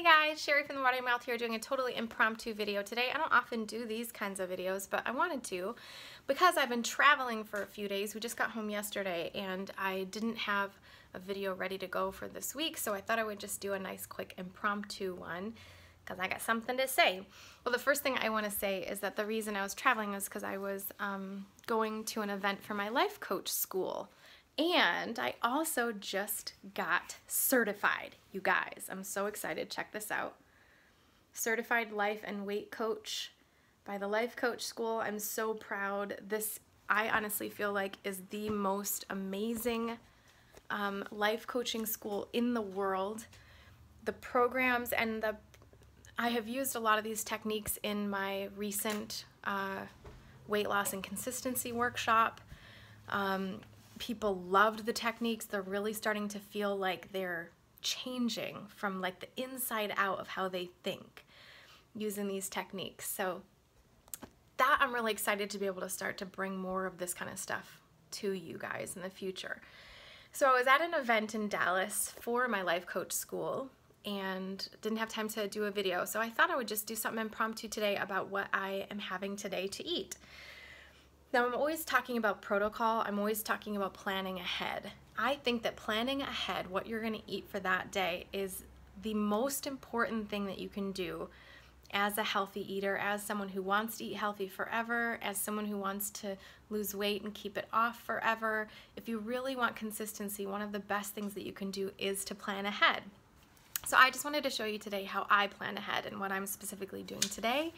Hey guys, Sherry from the Watery Mouth here doing a totally impromptu video today. I don't often do these kinds of videos, but I wanted to because I've been traveling for a few days. We just got home yesterday and I didn't have a video ready to go for this week, so I thought I would just do a nice quick impromptu one because I got something to say. Well, the first thing I want to say is that the reason I was traveling is because I was going to an event for my life coach school. And I also just got certified, you guys. I'm so excited. Check this out. Certified Life and Weight Coach by the Life Coach School. I'm so proud. This, I honestly feel like, is the most amazing life coaching school in the world. The programs and I have used a lot of these techniques in my recent weight loss and consistency workshop. People loved the techniques. They're really starting to feel like they're changing from like the inside out of how they think using these techniques. So that I'm really excited to be able to start to bring more of this kind of stuff to you guys in the future. So I was at an event in Dallas for my life coach school and didn't have time to do a video. So I thought I would just do something impromptu today about what I am having today to eat. Now, I'm always talking about protocol. I'm always talking about planning ahead. I think that planning ahead what you're going to eat for that day is the most important thing that you can do as a healthy eater, as someone who wants to eat healthy forever, as someone who wants to lose weight and keep it off forever. If you really want consistency, one of the best things that you can do is to plan ahead. So I just wanted to show you today how I plan ahead and what I'm specifically doing today.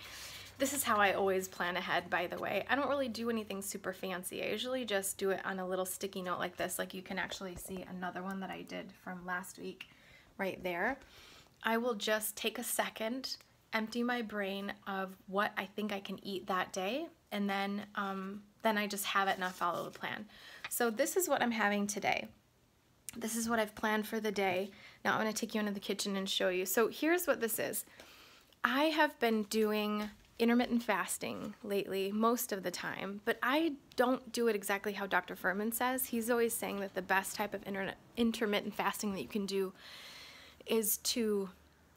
This is how I always plan ahead, by the way. I don't really do anything super fancy. I usually just do it on a little sticky note like this. Like you can actually see another one that I did from last week right there. I will just take a second, empty my brain of what I think I can eat that day, and then I just have it and I follow the plan. So this is what I'm having today. This is what I've planned for the day. Now I'm going to take you into the kitchen and show you. So here's what this is. I have been doing intermittent fasting lately most of the time, but I don't do it exactly how Dr. Furman says. He's always saying that the best type of intermittent fasting that you can do is to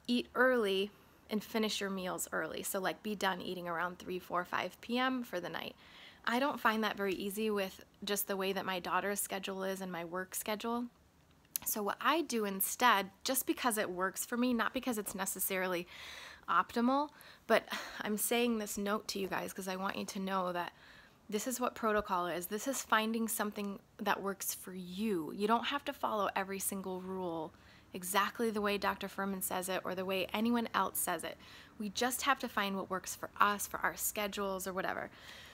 eat early and finish your meals early. So like be done eating around 3, 4, 5 p.m. for the night. I don't find that very easy with just the way that my daughter's schedule is and my work schedule. So what I do instead, just because it works for me, not because it's necessarily optimal, but I'm saying this note to you guys because I want you to know that this is what protocol is. This is finding something that works for you. You don't have to follow every single rule exactly the way Dr. Furman says it or the way anyone else says it. We just have to find what works for us, for our schedules or whatever.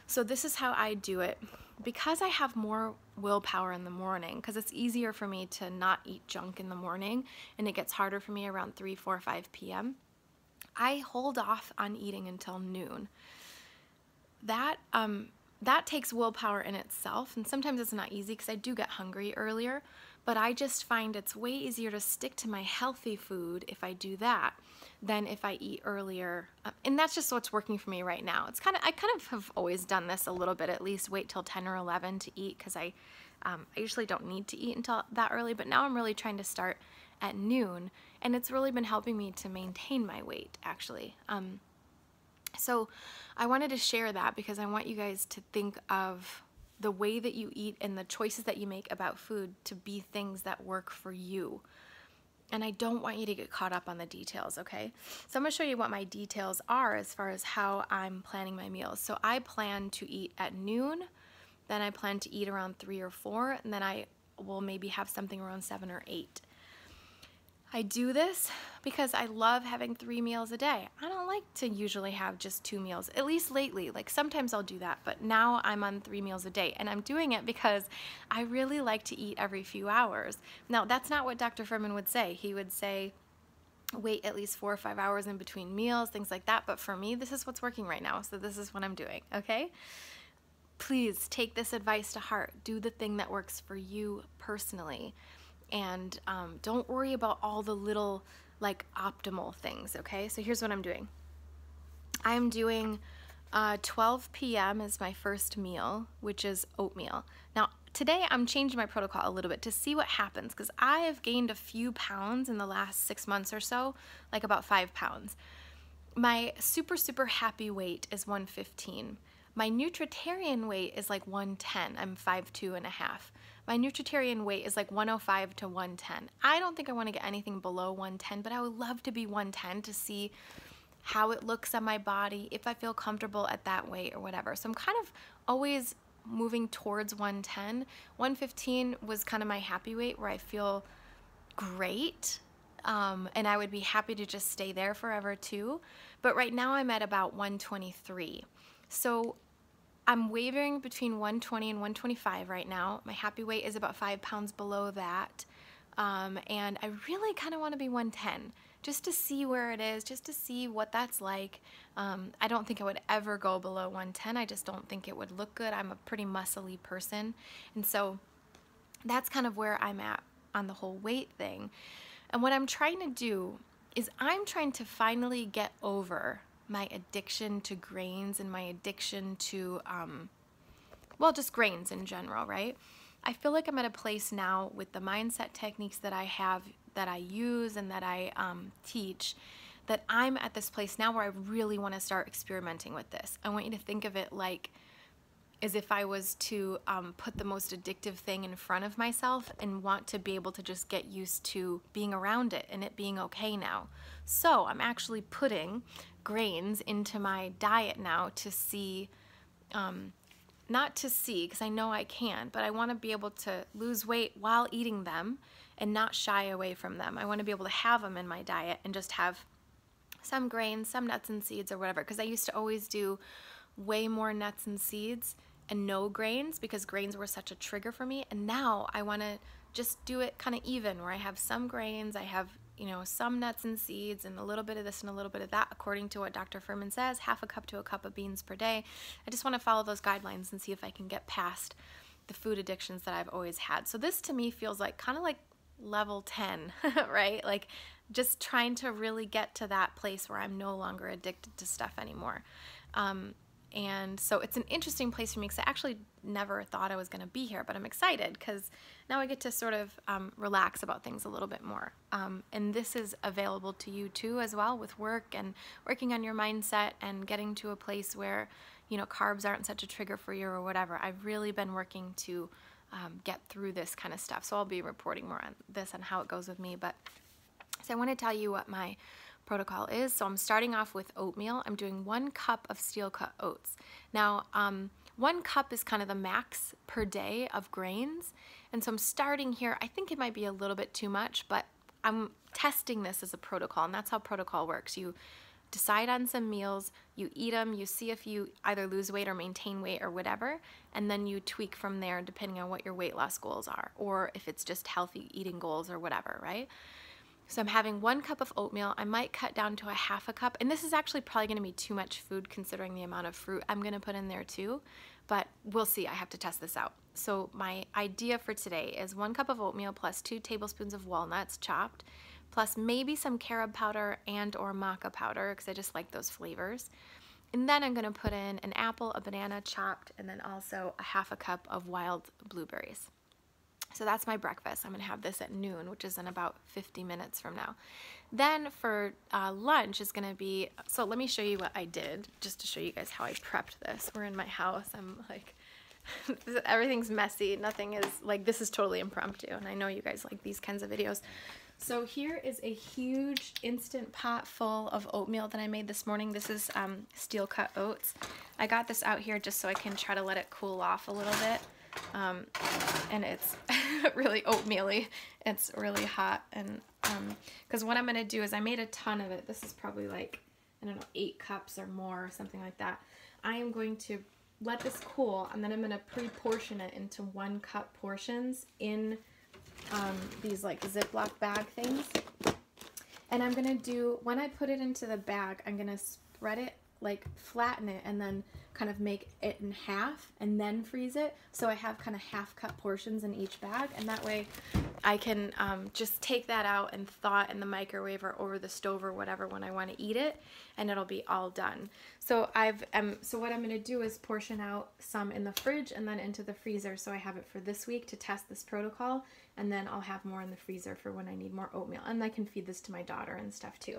So this is how I do it. Because I have more willpower in the morning, because it's easier for me to not eat junk in the morning and it gets harder for me around 3, 4, 5 p.m., I hold off on eating until noon. That takes willpower in itself, and sometimes it's not easy because I do get hungry earlier, but I just find it's way easier to stick to my healthy food if I do that than if I eat earlier. And that's just what's working for me right now. I kind of have always done this a little bit, at least wait till 10 or 11 to eat because I usually don't need to eat until that early, but now I'm really trying to start at noon, and it's really been helping me to maintain my weight, actually. So I wanted to share that because I want you guys to think of the way that you eat and the choices that you make about food to be things that work for you. And I don't want you to get caught up on the details, okay? So I'm going to show you what my details are as far as how I'm planning my meals. So I plan to eat at noon, then I plan to eat around 3 or 4, and then I will maybe have something around 7 or 8. I do this because I love having 3 meals a day. I don't like to usually have just 2 meals, at least lately. Like sometimes I'll do that, but now I'm on 3 meals a day, and I'm doing it because I really like to eat every few hours. Now, that's not what Dr. Furman would say. He would say wait at least 4 or 5 hours in between meals, things like that, but for me, this is what's working right now, so this is what I'm doing, okay? Please take this advice to heart. Do the thing that works for you personally. And don't worry about all the little like optimal things, okay? So here's what I'm doing. I'm doing 12 p.m. is my first meal, which is oatmeal. Now, today I'm changing my protocol a little bit to see what happens, because I have gained a few pounds in the last 6 months or so, like about 5 pounds. My super happy weight is 115. My nutritarian weight is like 110. I'm 5'2 and a half. My nutritarian weight is like 105 to 110. I don't think I want to get anything below 110, but I would love to be 110 to see how it looks on my body, if I feel comfortable at that weight or whatever. So I'm kind of always moving towards 110. 115 was kind of my happy weight where I feel great. And I would be happy to just stay there forever too. But right now I'm at about 123. So I'm wavering between 120 and 125 right now. My happy weight is about 5 pounds below that. And I really kind of want to be 110 just to see where it is, just to see what that's like. I don't think I would ever go below 110. I just don't think it would look good. I'm a pretty muscly person. And so that's kind of where I'm at on the whole weight thing. And what I'm trying to do is I'm trying to finally get over my addiction to grains and my addiction to, well, just grains in general, right? I feel like I'm at a place now with the mindset techniques that I have, that I use and that I teach, that I'm at this place now where I really want to start experimenting with this. I want you to think of it like as if I was to put the most addictive thing in front of myself and want to be able to just get used to being around it and it being okay now. So I'm actually putting grains into my diet now to see, not to see, because I know I can, but I want to be able to lose weight while eating them and not shy away from them. I want to be able to have them in my diet and just have some grains, some nuts and seeds or whatever, because I used to always do way more nuts and seeds and no grains because grains were such a trigger for me. And now I want to just do it kind of even, where I have some grains, I have, you know, some nuts and seeds and a little bit of this and a little bit of that, according to what Dr. Furman says, half a cup to a cup of beans per day. I just want to follow those guidelines and see if I can get past the food addictions that I've always had. So this to me feels like kind of like level 10, right? Like just trying to really get to that place where I'm no longer addicted to stuff anymore. And so it's an interesting place for me because I actually never thought I was going to be here, but I'm excited because now I get to sort of relax about things a little bit more. And this is available to you too as well, with work and working on your mindset and getting to a place where, you know, carbs aren't such a trigger for you or whatever. I've really been working to get through this kind of stuff. So I'll be reporting more on this and how it goes with me. But so I want to tell you what my protocol is. So I'm starting off with oatmeal. I'm doing 1 cup of steel cut oats. Now, 1 cup is kind of the max per day of grains. And so I'm starting here. I think it might be a little bit too much, but I'm testing this as a protocol, and that's how protocol works. You decide on some meals, you eat them, you see if you either lose weight or maintain weight or whatever, and then you tweak from there depending on what your weight loss goals are, or if it's just healthy eating goals or whatever, right? So I'm having 1 cup of oatmeal. I might cut down to a half a cup, and this is actually probably going to be too much food considering the amount of fruit I'm going to put in there too, but we'll see. I have to test this out. So my idea for today is 1 cup of oatmeal plus 2 tablespoons of walnuts chopped, plus maybe some carob powder and or maca powder because I just like those flavors. And then I'm going to put in an apple, a banana chopped, and then also a half a cup of wild blueberries. So that's my breakfast. I'm going to have this at noon, which is in about 50 minutes from now. Then for lunch is going to be, so let me show you what I did, just to show you guys how I prepped this. We're in my house. I'm like, everything's messy. Nothing is, like, this is totally impromptu, and I know you guys like these kinds of videos. So here is a huge Instant Pot full of oatmeal that I made this morning. This is steel cut oats. I got this out here just so I can try to let it cool off a little bit. And it's really oatmeal-y. It's really hot, and because what I'm going to do is I made a ton of it. This is probably like, I don't know, 8 cups or more, or something like that. I am going to let this cool, and then I'm going to pre-portion it into 1 cup portions in these like Ziploc bag things. And I'm going to do, when I put it into the bag, I'm going to spread it like flatten it and then kind of make it in half and then freeze it. So I have kind of half cut portions in each bag, and that way I can just take that out and thaw it in the microwave or over the stove or whatever when I want to eat it, and it'll be all done. So so what I'm going to do is portion out some in the fridge and then into the freezer, so I have it for this week to test this protocol, and then I'll have more in the freezer for when I need more oatmeal, and I can feed this to my daughter and stuff too,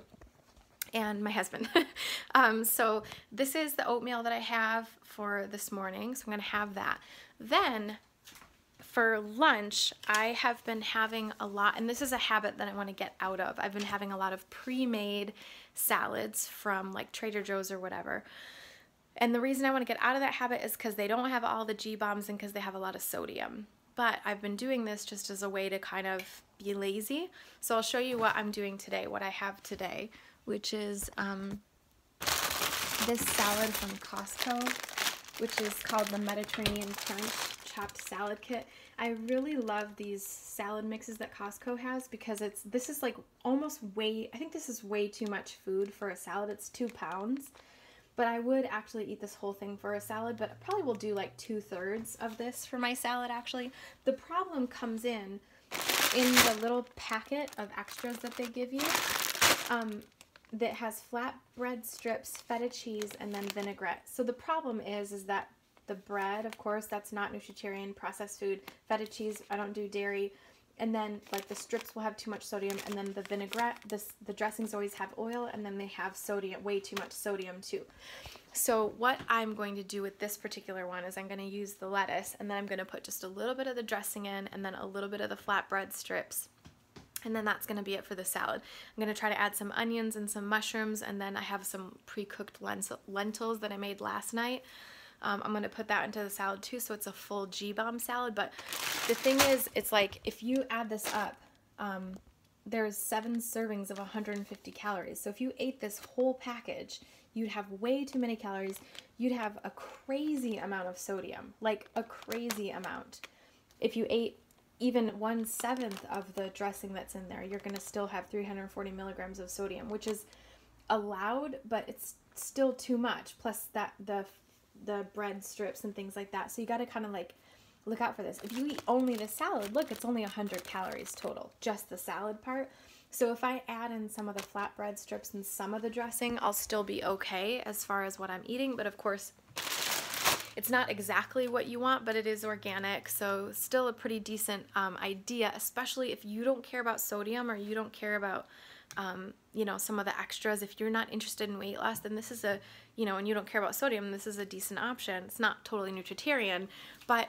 and my husband. So this is the oatmeal that I have for this morning, so I'm going to have that. Then for lunch, I have been having a lot, and this is a habit that I want to get out of. I've been having a lot of pre-made salads from like Trader Joe's or whatever. And the reason I want to get out of that habit is because they don't have all the G-bombs and because they have a lot of sodium. But I've been doing this just as a way to kind of be lazy. So I'll show you what I'm doing today, what I have today, which is this salad from Costco, which is called the Mediterranean Crunch Chopped Salad Kit. I really love these salad mixes that Costco has because this is like almost I think this is way too much food for a salad. It's 2 pounds, but I would actually eat this whole thing for a salad, but I probably will do like 2/3 of this for my salad actually. The problem comes in the little packet of extras that they give you that has flatbread strips, feta cheese, and then vinaigrette. So the problem is that the bread, of course, that's not nutritarian, processed food. Feta cheese, I don't do dairy. And then like the strips will have too much sodium, and then the vinaigrette, the dressings always have oil, and then they have sodium, way too much sodium too. So what I'm going to do with this particular one is I'm going to use the lettuce, and then I'm going to put just a little bit of the dressing in, and then a little bit of the flatbread strips. And then that's going to be it for the salad. I'm going to try to add some onions and some mushrooms, and then I have some pre-cooked lentils that I made last night. I'm going to put that into the salad too, so it's a full G-bomb salad. But the thing is, it's like if you add this up, there's 7 servings of 150 calories. So if you ate this whole package, you'd have way too many calories. You'd have a crazy amount of sodium, like a crazy amount. If you ate even 1/7 of the dressing that's in there, you're going to still have 340 milligrams of sodium, which is allowed, but it's still too much. Plus that the bread strips and things like that. So you got to kind of like look out for this. If you eat only the salad, look, it's only 100 calories total, just the salad part. So if I add in some of the flatbread strips and some of the dressing, I'll still be okay as far as what I'm eating. But of course, it's not exactly what you want, but it is organic, so still a pretty decent idea, especially if you don't care about sodium or you don't care about, you know, some of the extras. If you're not interested in weight loss, then this is a, you know, and you don't care about sodium, this is a decent option. It's not totally nutritarian, but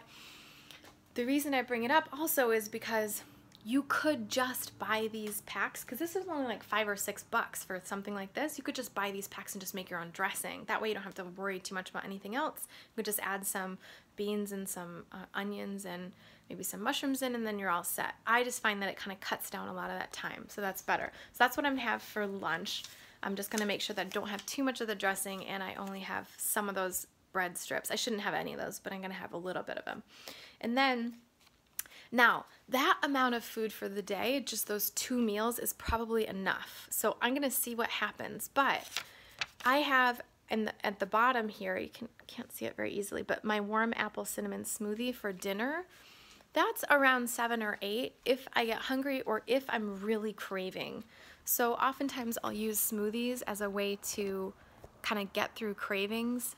the reason I bring it up also is because you could just buy these packs, because this is only like $5 or $6 for something like this. You could just buy these packs and just make your own dressing. That way you don't have to worry too much about anything else. You could just add some beans and some onions and maybe some mushrooms in, and then you're all set. I just find that it kind of cuts down a lot of that time, so that's better. So that's what I'm gonna have for lunch. I'm just gonna make sure that I don't have too much of the dressing, and I only have some of those bread strips. I shouldn't have any of those, but I'm gonna have a little bit of them. And then, now, that amount of food for the day, just those 2 meals, is probably enough. So I'm going to see what happens. But I have, at the bottom here, you can't see it very easily, but my warm apple cinnamon smoothie for dinner, that's around 7 or 8 if I get hungry or if I'm really craving. So oftentimes I'll use smoothies as a way to kind of get through cravings.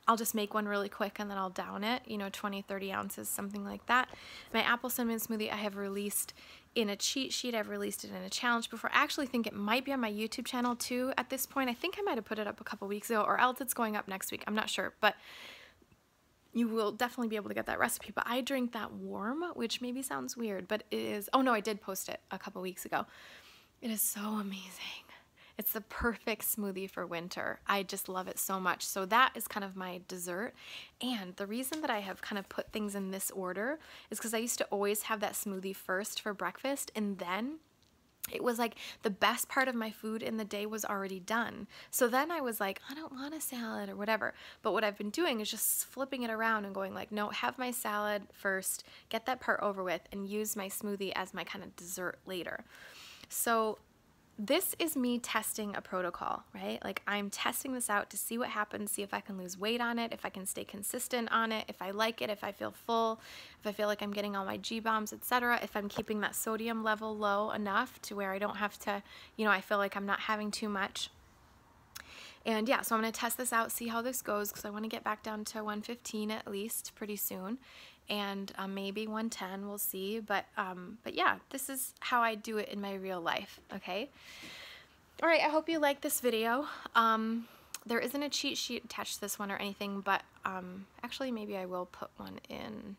I'll just make one really quick and then I'll down it, you know, 20, 30 ounces, something like that. My apple cinnamon smoothie I have released in a cheat sheet. I've released it in a challenge before. I actually think it might be on my YouTube channel too at this point. I think I might have put it up a couple weeks ago, or else it's going up next week. I'm not sure, but you will definitely be able to get that recipe. But I drink that warm, which maybe sounds weird, but it is, oh no, I did post it a couple weeks ago. It is so amazing. It's the perfect smoothie for winter. I just love it so much. So that is kind of my dessert. And the reason that I have kind of put things in this order is because I used to always have that smoothie first for breakfast, and then it was like the best part of my food in the day was already done. So then I was like, I don't want a salad or whatever. But what I've been doing is just flipping it around and going like, no, have my salad first, get that part over with, and use my smoothie as my kind of dessert later. So this is me testing a protocol, right? Like I'm testing this out to see what happens, see if I can lose weight on it, if I can stay consistent on it, if I like it, if I feel full, if I feel like I'm getting all my G-bombs, etc., if I'm keeping that sodium level low enough to where I don't have to, you know, I feel like I'm not having too much. And yeah, so I'm going to test this out, see how this goes, because I want to get back down to 115 at least pretty soon, and maybe 110, we'll see. But yeah, this is how I do it in my real life, okay? All right, I hope you like this video. There isn't a cheat sheet attached to this one or anything, but actually maybe I will put one in.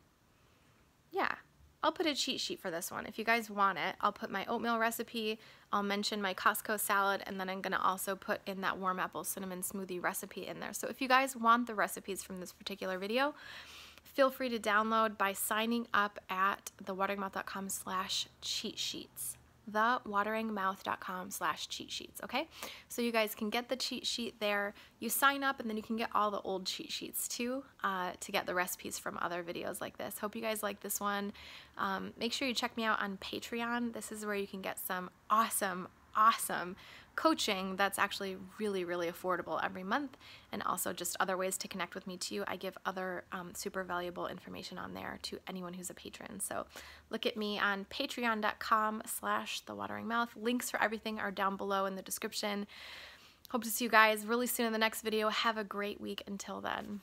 Yeah, I'll put a cheat sheet for this one. If you guys want it, I'll put my oatmeal recipe, I'll mention my Costco salad, and then I'm gonna also put in that warm apple cinnamon smoothie recipe in there. So if you guys want the recipes from this particular video, feel free to download by signing up at thewateringmouth.com/cheat sheets. thewateringmouth.com/cheat sheets, okay? So you guys can get the cheat sheet there. You sign up and then you can get all the old cheat sheets too to get the recipes from other videos like this. Hope you guys like this one. Make sure you check me out on Patreon. This is where you can get some awesome coaching that's actually really affordable every month, and also just other ways to connect with me too. I give other super valuable information on there to anyone who's a patron. So look at me on patreon.com/thewateringmouth. Links for everything are down below in the description. Hope to see you guys really soon in the next video. Have a great week until then.